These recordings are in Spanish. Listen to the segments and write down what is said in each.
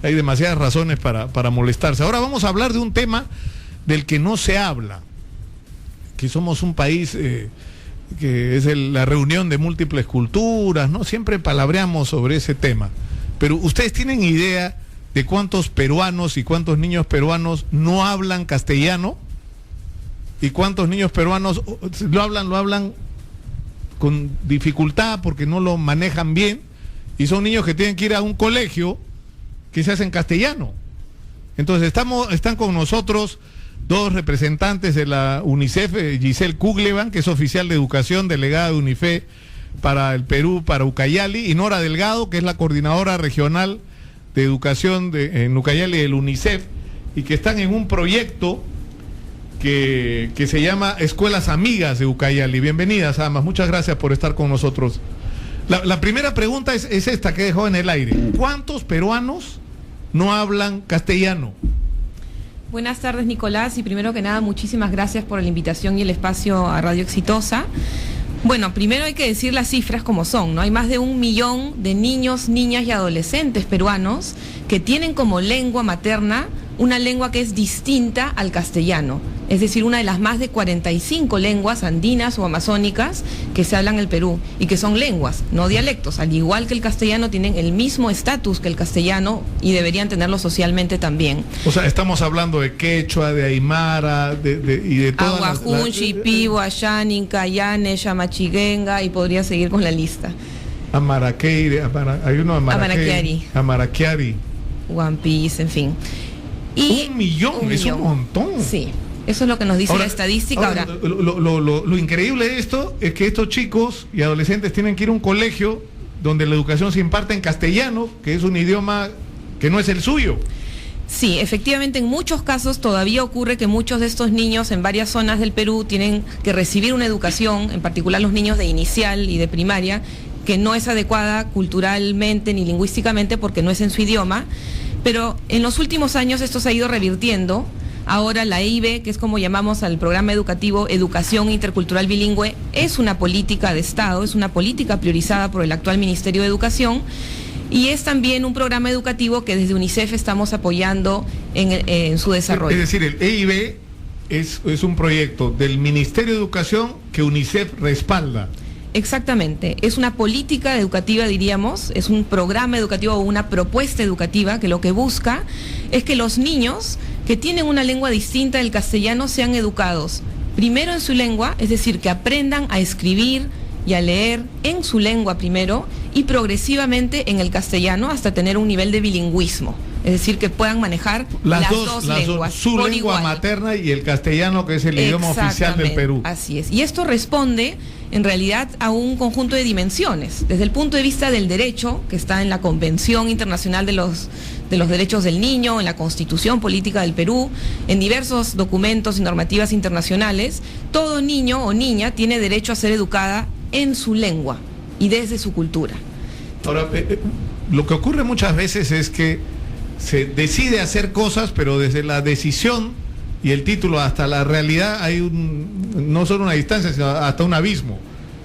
hay demasiadas razones para molestarse. Ahora vamos a hablar de un tema del que no se habla, que somos un país que es la reunión de múltiples culturas, ¿no? Siempre palabreamos sobre ese tema. Pero ¿ustedes tienen idea de cuántos peruanos y cuántos niños peruanos no hablan castellano? ¿Y cuántos niños peruanos lo hablan con dificultad porque no lo manejan bien? Y son niños que tienen que ir a un colegio que se hace en castellano. Entonces están con nosotros dos representantes de la UNICEF, Giselle Kuglevan, que es oficial de educación, delegada de UNIFE para el Perú, para Ucayali, y Nora Delgado, que es la coordinadora regional de educación en Ucayali del UNICEF, y que están en un proyecto que se llama Escuelas Amigas de Ucayali. Bienvenidas, ambas, muchas gracias por estar con nosotros. La primera pregunta es esta que dejó en el aire. ¿Cuántos peruanos no hablan castellano? Buenas tardes, Nicolás, y primero que nada, muchísimas gracias por la invitación y el espacio a Radio Exitosa. Bueno, primero hay que decir las cifras como son, ¿no? Hay más de 1 millón de niños, niñas y adolescentes peruanos que tienen como lengua materna una lengua que es distinta al castellano, es decir, una de las más de 45 lenguas andinas o amazónicas que se hablan en el Perú y que son lenguas, no dialectos. Al igual que el castellano, tienen el mismo estatus que el castellano y deberían tenerlo socialmente también. O sea, estamos hablando de quechua, de aymara, y de todas Aguajún, Shipibo, Ayanin, Cayane, Yamachiguenga, y podría seguir con la lista. Hay uno Amaraquiari. One Piece, en fin. Y 1 millón, es un montón. Sí, eso es lo que nos dice la estadística. Ahora, lo increíble de esto es que estos chicos y adolescentes tienen que ir a un colegio donde la educación se imparte en castellano, que es un idioma que no es el suyo. Sí, efectivamente, en muchos casos todavía ocurre que muchos de estos niños en varias zonas del Perú tienen que recibir una educación, en particular los niños de inicial y de primaria, que no es adecuada culturalmente ni lingüísticamente porque no es en su idioma. Pero en los últimos años esto se ha ido revirtiendo. Ahora la EIB, que es como llamamos al programa educativo Educación Intercultural Bilingüe, es una política de Estado, es una política priorizada por el actual Ministerio de Educación, y es también un programa educativo que desde UNICEF estamos apoyando en su desarrollo. Es decir, el EIB es un proyecto del Ministerio de Educación que UNICEF respalda. Exactamente, es una política educativa, diríamos, es un programa educativo o una propuesta educativa que lo que busca es que los niños que tienen una lengua distinta del castellano sean educados primero en su lengua, es decir, que aprendan a escribir y a leer en su lengua primero y progresivamente en el castellano hasta tener un nivel de bilingüismo. Es decir, que puedan manejar las dos lenguas. Su lengua materna y el castellano, que es el idioma oficial del Perú. Así es. Y esto responde, en realidad, a un conjunto de dimensiones. Desde el punto de vista del derecho, que está en la Convención Internacional de los Derechos del Niño, en la Constitución Política del Perú, en diversos documentos y normativas internacionales, todo niño o niña tiene derecho a ser educada en su lengua y desde su cultura. Ahora, lo que ocurre muchas veces es que se decide hacer cosas, pero desde la decisión y el título hasta la realidad hay no solo una distancia, sino hasta un abismo.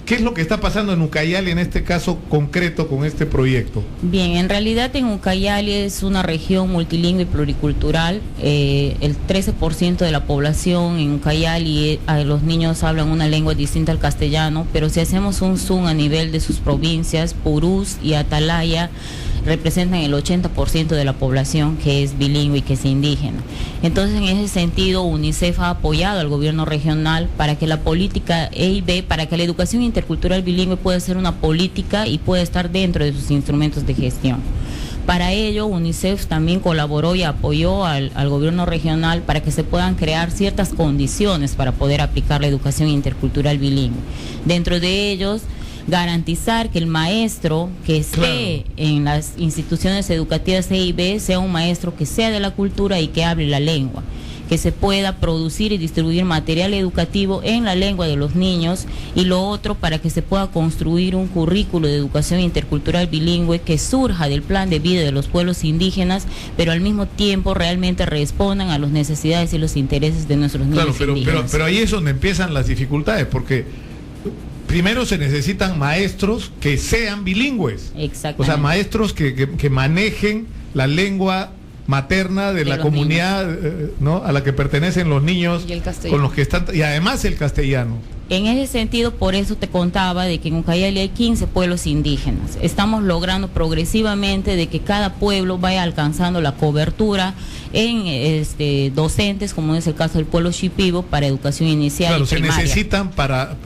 ¿Qué es lo que está pasando en Ucayali en este caso concreto con este proyecto? Bien, en realidad en Ucayali es una región multilingüe y pluricultural. El 13% de la población en Ucayali, los niños hablan una lengua distinta al castellano, pero si hacemos un zoom a nivel de sus provincias, Purús y Atalaya representan el 80% de la población que es bilingüe y que es indígena. Entonces, en ese sentido, UNICEF ha apoyado al gobierno regional para que la política EIB, para que la educación intercultural bilingüe pueda ser una política y pueda estar dentro de sus instrumentos de gestión. Para ello, UNICEF también colaboró y apoyó al gobierno regional para que se puedan crear ciertas condiciones para poder aplicar la educación intercultural bilingüe. Dentro de ellos, garantizar que el maestro que esté en las instituciones educativas EIB sea un maestro que sea de la cultura y que hable la lengua, que se pueda producir y distribuir material educativo en la lengua de los niños, y lo otro para que se pueda construir un currículo de educación intercultural bilingüe que surja del plan de vida de los pueblos indígenas, pero al mismo tiempo realmente respondan a las necesidades y los intereses de nuestros niños indígenas. Pero ahí es donde empiezan las dificultades, porque primero se necesitan maestros que sean bilingües. Exactamente. O sea, maestros que manejen la lengua materna de la comunidad, ¿no?, a la que pertenecen los niños, con los que están, y además el castellano. En ese sentido, por eso te contaba de que en Ucayali hay 15 pueblos indígenas. Estamos logrando progresivamente de que cada pueblo vaya alcanzando la cobertura en docentes, como es el caso del pueblo Shipibo, para educación inicial. Claro, y primaria. Se necesitan para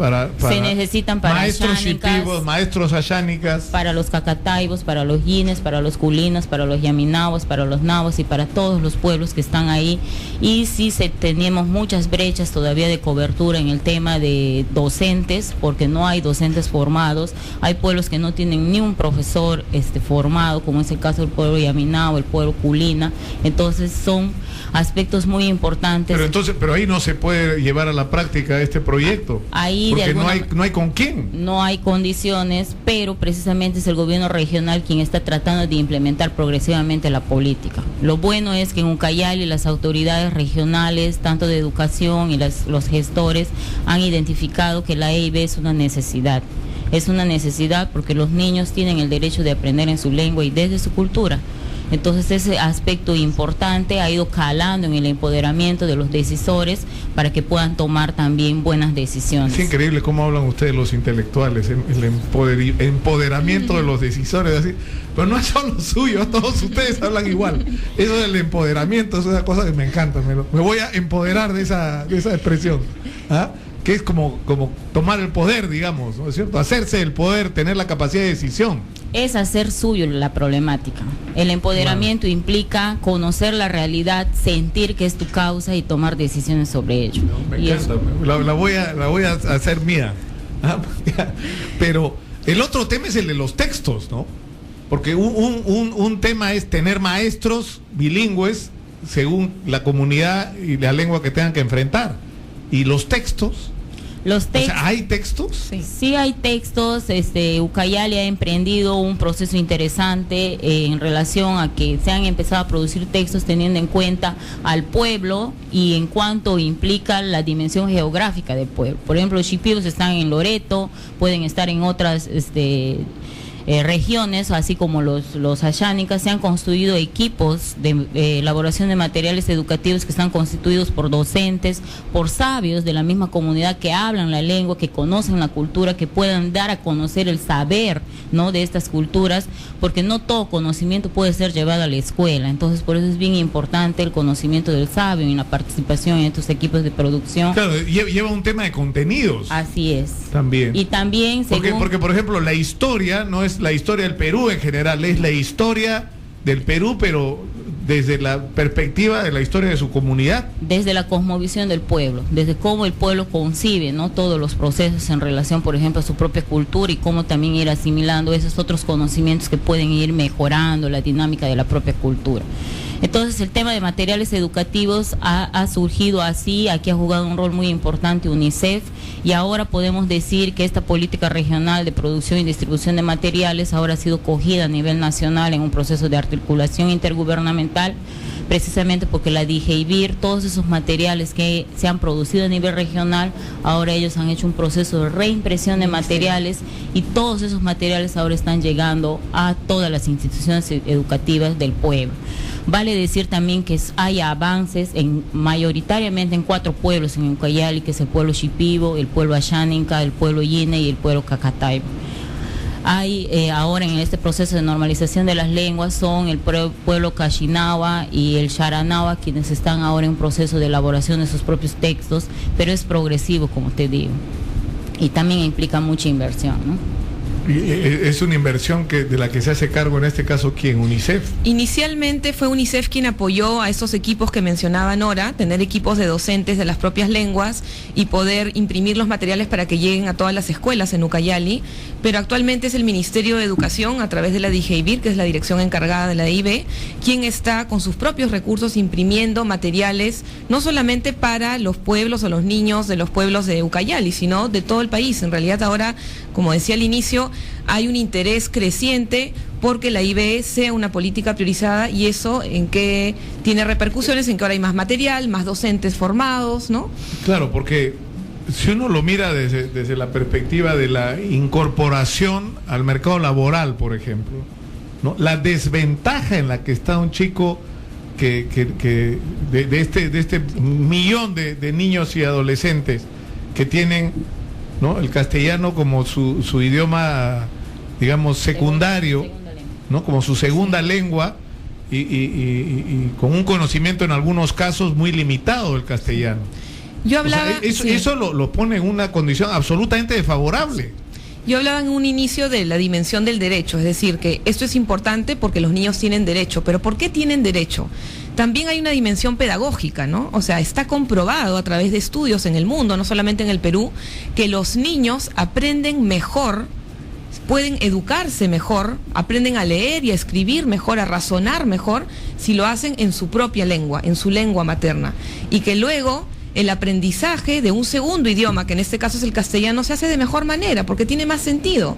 se necesitan para maestros Shipibos, maestros ayánicas, para los cacataibos, para los yines, para los culinas, para los yaminabos, para los nabos y para todos los pueblos que están ahí. Y sí tenemos muchas brechas todavía de cobertura en el tema de docentes, porque no hay docentes formados. Hay pueblos que no tienen ni un profesor formado, como es el caso del pueblo yaminabo, el pueblo culina. Entonces son aspectos muy importantes. Pero ahí no se puede llevar a la práctica este proyecto, ahí porque no hay con quién. No hay condiciones, pero precisamente es el gobierno regional quien está tratando de implementar progresivamente la política. Lo bueno es que en Ucayali las autoridades regionales, tanto de educación y los gestores, han identificado que la EIB es una necesidad. Es una necesidad porque los niños tienen el derecho de aprender en su lengua y desde su cultura. Entonces ese aspecto importante ha ido calando en el empoderamiento de los decisores para que puedan tomar también buenas decisiones. Es increíble cómo hablan ustedes los intelectuales, el empoderamiento de los decisores, así. Pero no es solo suyo, todos ustedes hablan igual. Eso del empoderamiento es una cosa que me encanta, me voy a empoderar de esa expresión, ¿ah?, que es como tomar el poder, digamos, ¿no es cierto? Hacerse el poder, tener la capacidad de decisión. Es hacer suyo la problemática. El empoderamiento implica conocer la realidad, sentir que es tu causa y tomar decisiones sobre ello. No, me encanta, la voy a hacer mía. Pero el otro tema es el de los textos, ¿no? Porque un tema es tener maestros bilingües según la comunidad y la lengua que tengan que enfrentar. Y los textos. O sea, ¿hay textos? Sí hay textos. Ucayali ha emprendido un proceso interesante en relación a que se han empezado a producir textos teniendo en cuenta al pueblo y en cuanto implica la dimensión geográfica del pueblo. Por ejemplo, los shipibos están en Loreto, pueden estar en otras regiones, así como los ayánicas. Se han construido equipos de elaboración de materiales educativos que están constituidos por docentes, por sabios de la misma comunidad que hablan la lengua, que conocen la cultura, que puedan dar a conocer el saber, ¿no?, de estas culturas, porque no todo conocimiento puede ser llevado a la escuela. Entonces por eso es bien importante el conocimiento del sabio y la participación en estos equipos de producción. Claro, lleva un tema de contenidos. Así es. También. Y también porque por ejemplo, la historia no es la historia del Perú en general, es la historia del Perú, pero desde la perspectiva de la historia de su comunidad. Desde la cosmovisión del pueblo, desde cómo el pueblo concibe, ¿no?, todos los procesos en relación, por ejemplo, a su propia cultura y cómo también ir asimilando esos otros conocimientos que pueden ir mejorando la dinámica de la propia cultura. Entonces el tema de materiales educativos ha surgido así. Aquí ha jugado un rol muy importante UNICEF, y ahora podemos decir que esta política regional de producción y distribución de materiales ahora ha sido cogida a nivel nacional en un proceso de articulación intergubernamental, precisamente porque la DIGEIBIR, todos esos materiales que se han producido a nivel regional, ahora ellos han hecho un proceso de reimpresión de materiales, y todos esos materiales ahora están llegando a todas las instituciones educativas del pueblo. Vale decir también que hay avances mayoritariamente en 4 pueblos en Ucayali, que es el pueblo Shipibo, el pueblo Ayánica, el pueblo Yine y el pueblo Cacataibo. Hay ahora en este proceso de normalización de las lenguas son el pueblo Cachinawa y el Charanawa quienes están ahora en un proceso de elaboración de sus propios textos, pero es progresivo, como te digo, y también implica mucha inversión, ¿no? Es una inversión de la que se hace cargo en este caso, ¿quién? ¿UNICEF? Inicialmente fue UNICEF quien apoyó a estos equipos que mencionaba Nora, tener equipos de docentes de las propias lenguas y poder imprimir los materiales para que lleguen a todas las escuelas en Ucayali, pero actualmente es el Ministerio de Educación a través de la DIGEIBIR, que es la dirección encargada de la EIB, quien está con sus propios recursos imprimiendo materiales no solamente para los pueblos o los niños de los pueblos de Ucayali, sino de todo el país. En realidad ahora, como decía al inicio, hay un interés creciente porque la IB sea una política priorizada, y eso en que tiene repercusiones en que ahora hay más material, más docentes formados, ¿no? Claro, porque si uno lo mira desde la perspectiva de la incorporación al mercado laboral, por ejemplo, ¿no? La desventaja en la que está un chico de este millón de niños y adolescentes que tienen, ¿no?, el castellano como su idioma, digamos, secundario, ¿no?, como su segunda lengua, y con un conocimiento en algunos casos muy limitado del castellano. Yo hablaba, o sea, eso lo pone en una condición absolutamente desfavorable. Yo hablaba en un inicio de la dimensión del derecho, es decir, que esto es importante porque los niños tienen derecho, pero ¿por qué tienen derecho? También hay una dimensión pedagógica, ¿no? O sea, está comprobado a través de estudios en el mundo, no solamente en el Perú, que los niños aprenden mejor, pueden educarse mejor, aprenden a leer y a escribir mejor, a razonar mejor, si lo hacen en su propia lengua, en su lengua materna. Y que luego el aprendizaje de un segundo idioma, que en este caso es el castellano, se hace de mejor manera, porque tiene más sentido.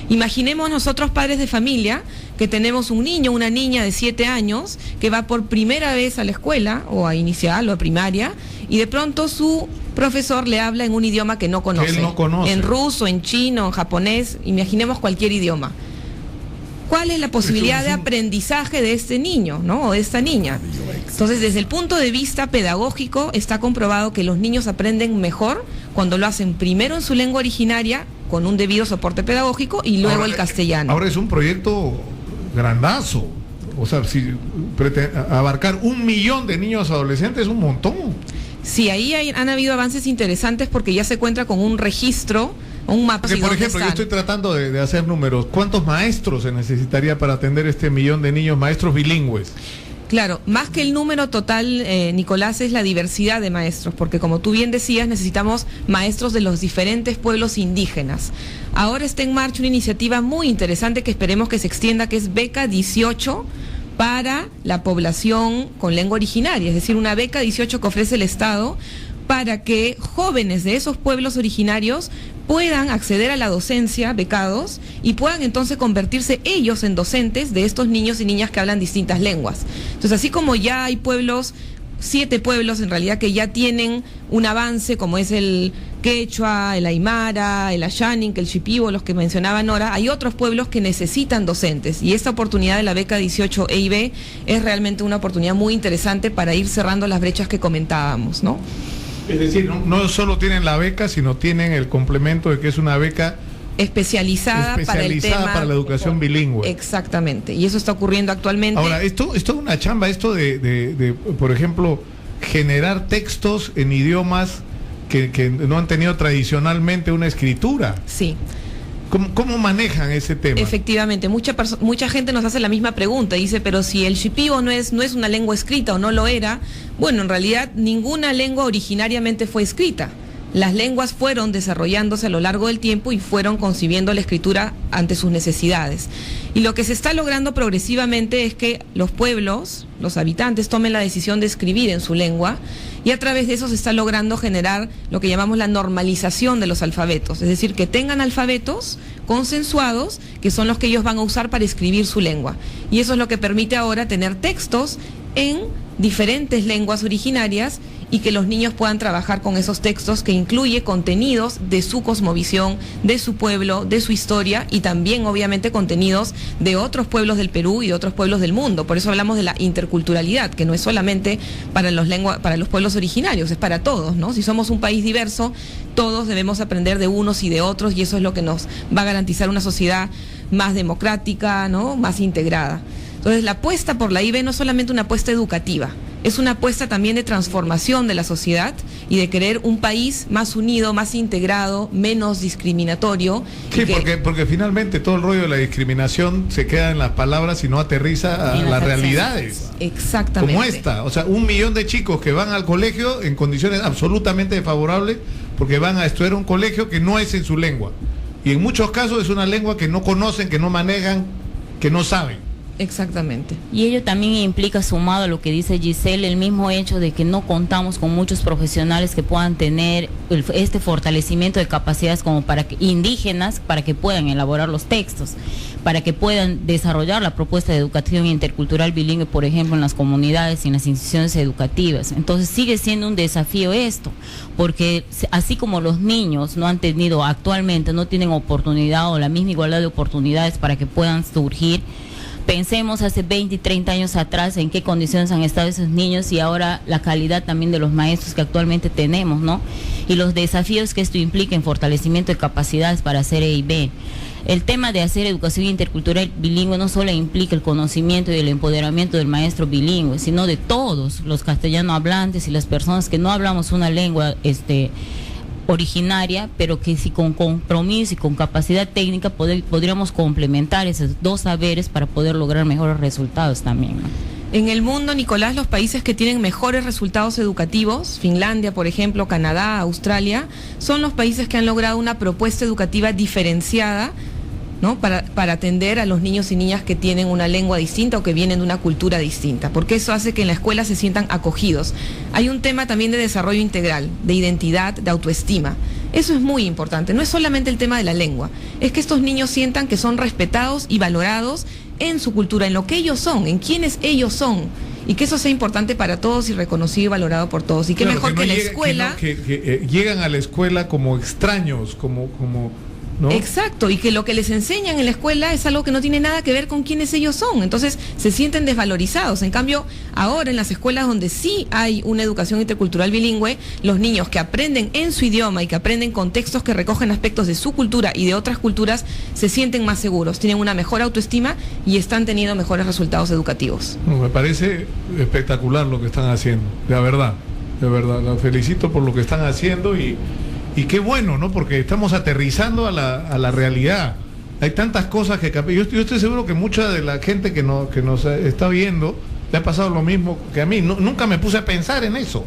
Imaginemos nosotros, padres de familia, que tenemos un niño, una niña de 7 años, que va por primera vez a la escuela, o a inicial, o a primaria, y de pronto su profesor le habla en un idioma que no conoce. Él no conoce. En ruso, en chino, en japonés, imaginemos cualquier idioma. ¿Cuál es la posibilidad de aprendizaje de este niño, ¿no?, o de esta niña? Entonces, desde el punto de vista pedagógico, está comprobado que los niños aprenden mejor cuando lo hacen primero en su lengua originaria, con un debido soporte pedagógico, y luego el castellano. Ahora es un proyecto grandazo. O sea, si abarcar 1 millón de niños adolescentes es un montón. Sí, ahí han habido avances interesantes porque ya se cuenta con un registro, un mapa. Porque, por ejemplo, yo estoy tratando de hacer números. ¿Cuántos maestros se necesitaría para atender este 1 millón de niños, maestros bilingües? Claro, más que el número total, Nicolás, es la diversidad de maestros, porque como tú bien decías, necesitamos maestros de los diferentes pueblos indígenas. Ahora está en marcha una iniciativa muy interesante que esperemos que se extienda, que es Beca 18 para la población con lengua originaria, es decir, una beca 18 que ofrece el Estado para que jóvenes de esos pueblos originarios puedan acceder a la docencia, becados, y puedan entonces convertirse ellos en docentes de estos niños y niñas que hablan distintas lenguas. Entonces, así como ya hay pueblos, 7 pueblos en realidad que ya tienen un avance, como es el quechua, el aymara, el ashaninka, el shipibo, los que mencionaba Nora, hay otros pueblos que necesitan docentes, y esta oportunidad de la beca 18 EIB es realmente una oportunidad muy interesante para ir cerrando las brechas que comentábamos, ¿no? Es decir, no solo tienen la beca, sino tienen el complemento de que es una beca especializada para el tema, para la educación bilingüe. Exactamente, y eso está ocurriendo actualmente. Ahora, esto es una chamba, esto de por ejemplo, generar textos en idiomas que no han tenido tradicionalmente una escritura. Sí. ¿Cómo manejan ese tema? Efectivamente, mucha gente nos hace la misma pregunta, dice, pero si el shipibo no es una lengua escrita o no lo era, bueno, en realidad ninguna lengua originariamente fue escrita. Las lenguas fueron desarrollándose a lo largo del tiempo y fueron concibiendo la escritura ante sus necesidades. Y lo que se está logrando progresivamente es que los pueblos, los habitantes, tomen la decisión de escribir en su lengua, y a través de eso se está logrando generar lo que llamamos la normalización de los alfabetos, es decir, que tengan alfabetos consensuados, que son los que ellos van a usar para escribir su lengua. Y eso es lo que permite ahora tener textos en diferentes lenguas originarias, y que los niños puedan trabajar con esos textos que incluye contenidos de su cosmovisión, de su pueblo, de su historia, y también obviamente contenidos de otros pueblos del Perú y de otros pueblos del mundo. Por eso hablamos de la interculturalidad, que no es solamente para los pueblos originarios, es para todos, ¿no? Si somos un país diverso, todos debemos aprender de unos y de otros, y eso es lo que nos va a garantizar una sociedad más democrática, ¿no?, más integrada. Entonces, la apuesta por la IB no es solamente una apuesta educativa, es una apuesta también de transformación de la sociedad y de querer un país más unido, más integrado, menos discriminatorio. Sí, porque finalmente todo el rollo de la discriminación se queda en las palabras y no aterriza a las realidades. Exactamente. Como esta, o sea, 1 millón de chicos que van al colegio en condiciones absolutamente desfavorables porque van a estudiar un colegio que no es en su lengua. Y en muchos casos es una lengua que no conocen, que no manejan, que no saben. Exactamente. Y ello también implica, sumado a lo que dice Giselle, el mismo hecho de que no contamos con muchos profesionales que puedan tener este fortalecimiento de capacidades como indígenas, para que puedan elaborar los textos, para que puedan desarrollar la propuesta de educación intercultural bilingüe, por ejemplo, en las comunidades y en las instituciones educativas. Entonces sigue siendo un desafío esto, porque así como los niños no tienen oportunidad o la misma igualdad de oportunidades para que puedan surgir, Pensemos hace 20 y 30 años atrás en qué condiciones han estado esos niños y ahora la calidad también de los maestros que actualmente tenemos, ¿no? Y los desafíos que esto implica en fortalecimiento de capacidades para hacer E y B. El tema de hacer educación intercultural bilingüe no solo implica el conocimiento y el empoderamiento del maestro bilingüe, sino de todos los castellano hablantes y las personas que no hablamos una lengua originaria, pero que si con compromiso y con capacidad técnica podríamos complementar esos dos saberes para poder lograr mejores resultados también, ¿no? En el mundo, Nicolás, los países que tienen mejores resultados educativos, Finlandia, por ejemplo, Canadá, Australia, son los países que han logrado una propuesta educativa diferenciada, ¿no? Para atender a los niños y niñas que tienen una lengua distinta o que vienen de una cultura distinta, porque eso hace que en la escuela se sientan acogidos. Hay un tema también de desarrollo integral, de identidad, de autoestima. Eso es muy importante, no es solamente el tema de la lengua, es que estos niños sientan que son respetados y valorados en su cultura, en lo que ellos son, en quienes ellos son, y que eso sea importante para todos y reconocido y valorado por todos. Y qué mejor que la escuela... Que llegan a la escuela como extraños, como ¿no? Exacto, y que lo que les enseñan en la escuela es algo que no tiene nada que ver con quiénes ellos son, entonces se sienten desvalorizados. En cambio, ahora en las escuelas donde sí hay una educación intercultural bilingüe, los niños que aprenden en su idioma y que aprenden contextos que recogen aspectos de su cultura y de otras culturas, se sienten más seguros, tienen una mejor autoestima y están teniendo mejores resultados educativos. No, me parece espectacular lo que están haciendo, de verdad, los felicito por lo que están haciendo y qué bueno, ¿no? Porque estamos aterrizando a la realidad. Hay tantas cosas que yo estoy seguro que mucha de la gente que nos está viendo le ha pasado lo mismo que a mí. Nunca me puse a pensar en eso.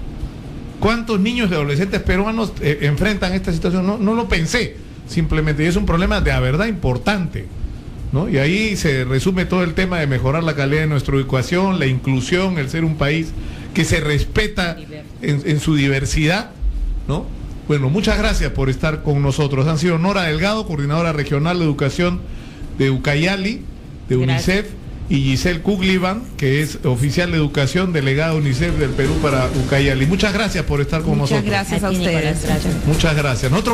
¿Cuántos niños y adolescentes peruanos enfrentan esta situación? No lo pensé, simplemente. Y es un problema de verdad importante, ¿no? Y ahí se resume todo el tema de mejorar la calidad de nuestra educación, la inclusión, el ser un país que se respeta en su diversidad, ¿no? Bueno, muchas gracias por estar con nosotros. Han sido Nora Delgado, coordinadora regional de educación de Ucayali, de UNICEF, y Giselle Kuglivan, que es oficial de educación, delegada UNICEF del Perú para Ucayali. Muchas gracias por estar con nosotros. Muchas gracias a ustedes. Gracias. Muchas gracias. Nosotros